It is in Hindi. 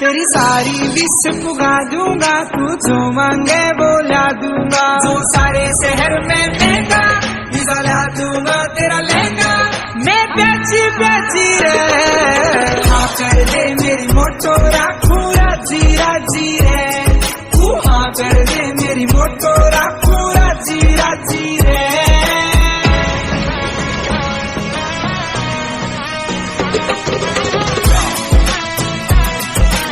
तेरी सारी विश पुगा दूंगा, तू जो मांगे वो ला दूंगा। जो सारे शहर में महंगा वीजा ला दूंगा तेरा लहंगा। मैं बेची बेची रे हाँ कर दे मेरी मोटो राखू राजी राजी रे। तू हाँ कर दे मेरी मोटो राखू